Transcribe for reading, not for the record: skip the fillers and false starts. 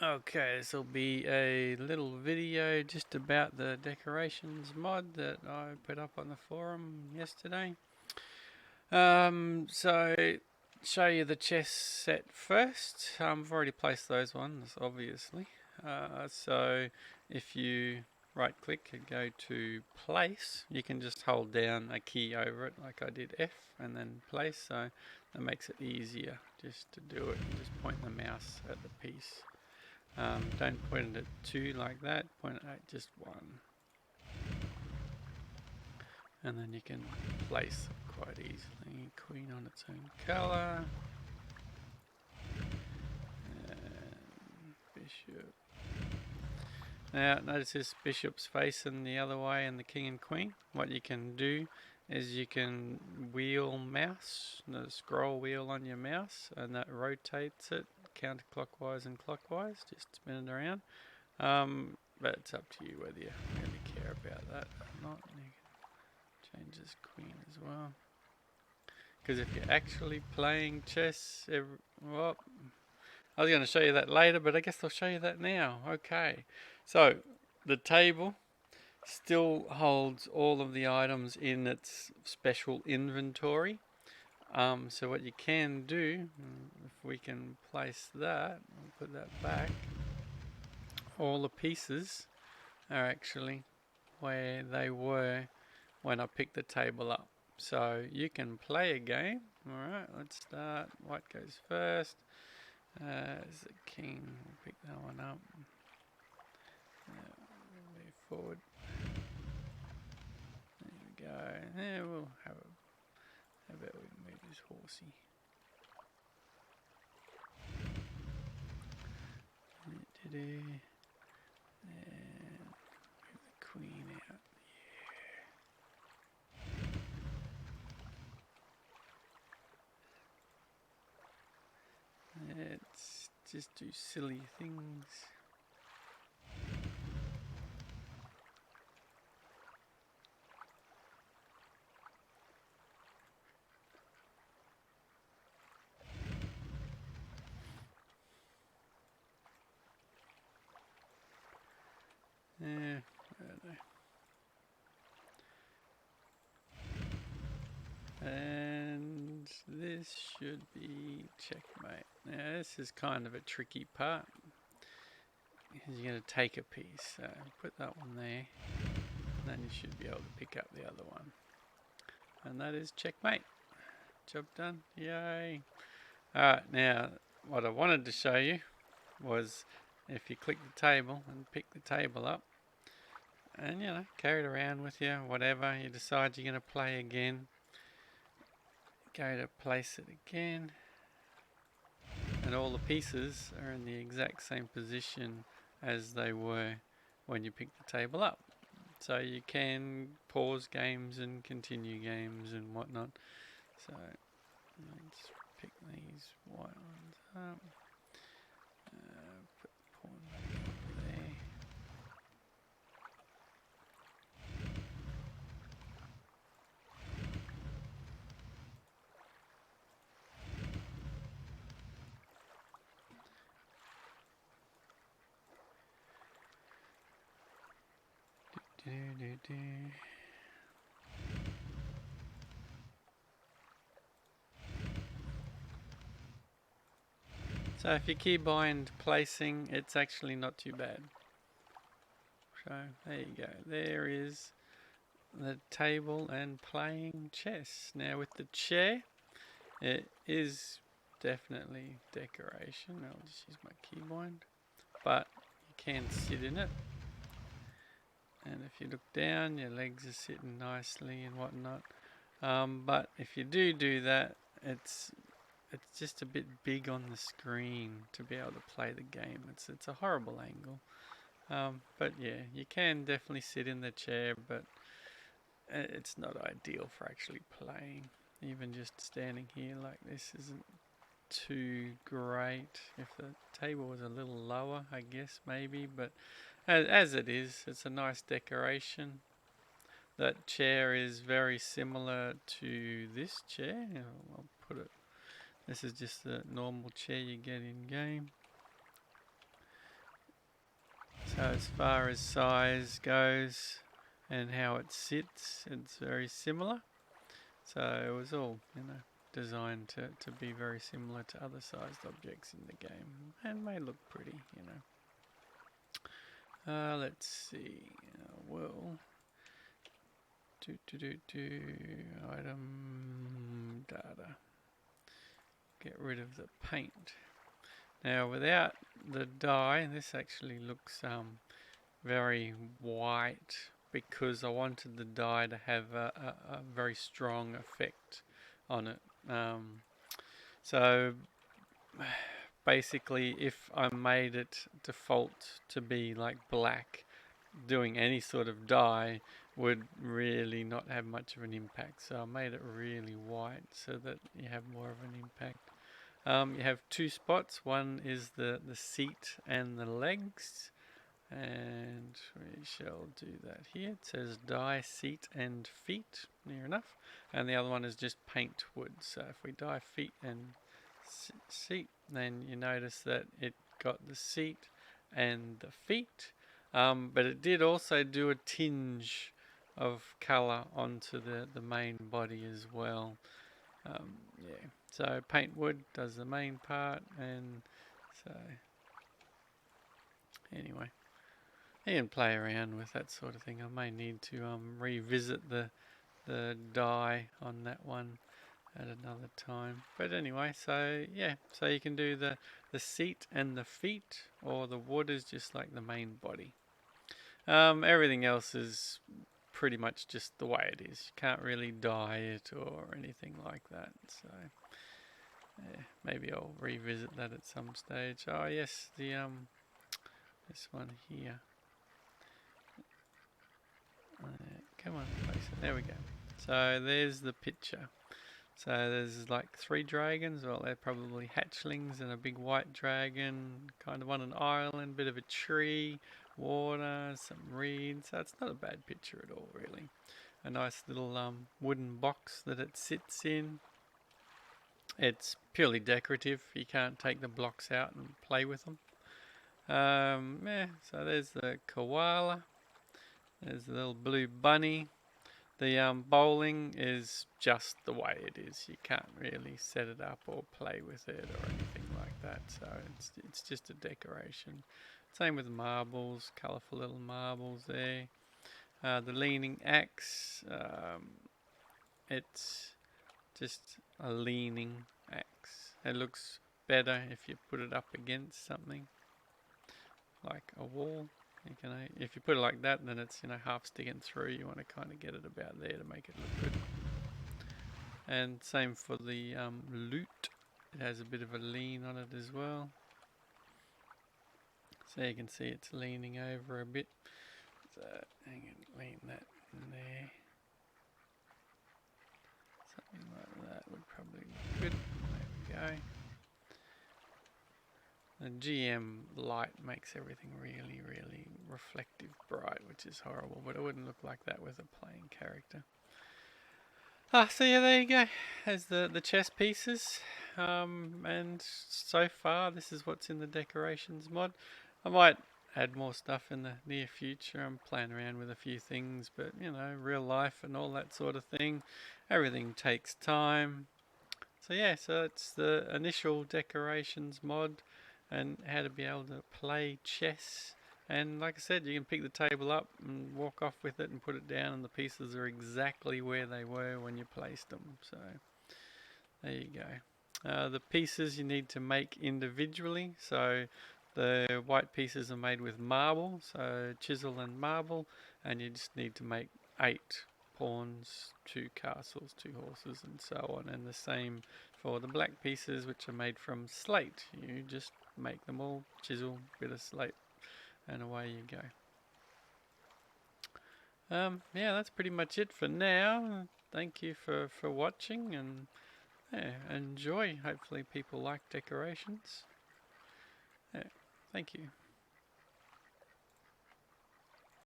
Okay, this will be a little video just about the decorations mod that I put up on the forum yesterday. So show you the chess set first. I've already placed those ones, obviously. So if you right click and go to place, you can just hold down a key over it like I did F and then place, so that makes it easier just to do it. You just point the mouse at the piece. Don't point it at two like that, point it at just one. And then you can place it quite easily. Queen on its own colour. And bishop. Now notice this bishop's facing the other way and the king and queen. What you can do is you can wheel mouse, the scroll wheel on your mouse, and that rotates it counterclockwise and clockwise, just spin it around. But it's up to you whether you really care about that or not. You can change this queen as well. Because if you're actually playing chess, well, I was going to show you that later, but I guess I'll show you that now. Okay, so the table still holds all of the items in its special inventory. So what you can do, if we can place that, I'll put that back. All the pieces are actually where they were when I picked the table up. So you can play a game. Alright, let's start. White goes first. As the king, we'll pick that one up. Move forward. There we go. Yeah, we'll have a. How about we move this horsey? And move the queen out. Yeah. Let's just do silly things. Yeah, I don't know. And this should be checkmate. Now this is kind of a tricky part. You're going to take a piece, so put that one there. And then you should be able to pick up the other one. And that is checkmate. Job done. Yay. Alright, now what I wanted to show you was if you click the table and pick the table up and carry it around with you, whatever, you decide you're going to play again, go to place it again, and all the pieces are in the exact same position as they were when you picked the table up. So you can pause games and continue games and whatnot. So let's pick these white ones up. Put the pawn back up there. So if you keybind placing, it's actually not too bad. So there you go. There is the table and playing chess. Now with the chair, it is definitely decoration. I'll just use my keybind, but you can sit in it. And if you look down, your legs are sitting nicely and whatnot. But if you do that, it's just a bit big on the screen to be able to play the game. It's a horrible angle. But yeah, you can definitely sit in the chair, but it's not ideal for actually playing. Even just standing here like this isn't too great. If the table was a little lower, I guess maybe, but as it is, it's a nice decoration. That chair is very similar to this chair. I'll put it. This is just the normal chair you get in game. So as far as size goes and how it sits, it's very similar. So it was all, designed to be very similar to other sized objects in the game and may look pretty, Let's see. We'll item data. Get rid of the paint. Now without the dye, this actually looks very white because I wanted the dye to have a very strong effect on it. So basically if I made it default to be like black, doing any sort of dye would really not have much of an impact. So I made it really white so that you have more of an impact. You have two spots. One is the seat and the legs, and we shall do that here. It says dye seat and feet, near enough, and the other one is just paint wood. So if we dye feet and seat, then you notice that it got the seat and the feet, but it did also do a tinge of colour onto the main body as well. Yeah, so paint wood does the main part, and so anyway, you can play around with that sort of thing. I may need to revisit the dye on that one at another time. But anyway, so yeah, so you can do the seat and the feet, or the wood is just like the main body. Everything else is pretty much just the way it is. You can't really dye it or anything like that. So yeah, maybe I'll revisit that at some stage. Oh yes, the this one here. Come on, place it. There we go. So there's the picture. So there's like 3 dragons. Well, they're probably hatchlings, and a big white dragon, kind of on an island, bit of a tree, water, some reeds. So it's not a bad picture at all, really. A nice little wooden box that it sits in. It's purely decorative. You can't take the blocks out and play with them. Yeah, so there's the koala. There's the little blue bunny. The bowling is just the way it is. You can't really set it up or play with it or anything like that. So it's just a decoration. Same with marbles, colourful little marbles there. The leaning axe, it's just a leaning axe. It looks better if you put it up against something like a wall. If you put it like that, then it's half sticking through. You want to kind of get it about there to make it look good. And same for the loot. It has a bit of a lean on it as well. So you can see it's leaning over a bit. So hang on, lean that in there. Something like that would probably look good. There we go. The GM light makes everything really, really reflective bright, which is horrible, but it wouldn't look like that with a playing character. So yeah, there you go. There's the chess pieces, and so far this is what's in the decorations mod. I might add more stuff in the near future. I'm playing around with a few things, but real life and all that sort of thing, everything takes time. So yeah, so it's the initial decorations mod and how to be able to play chess. And like I said, you can pick the table up and walk off with it and put it down, and the pieces are exactly where they were when you placed them. So there you go. The pieces you need to make individually. So the white pieces are made with marble, so chisel and marble, and you just need to make 8 pawns, 2 castles, 2 horses, and so on. And the same for the black pieces, which are made from slate. You just make them all, chisel, bit of slate, and away you go. Yeah, that's pretty much it for now. Thank you for watching, and enjoy. Hopefully people like decorations. Yeah, thank you.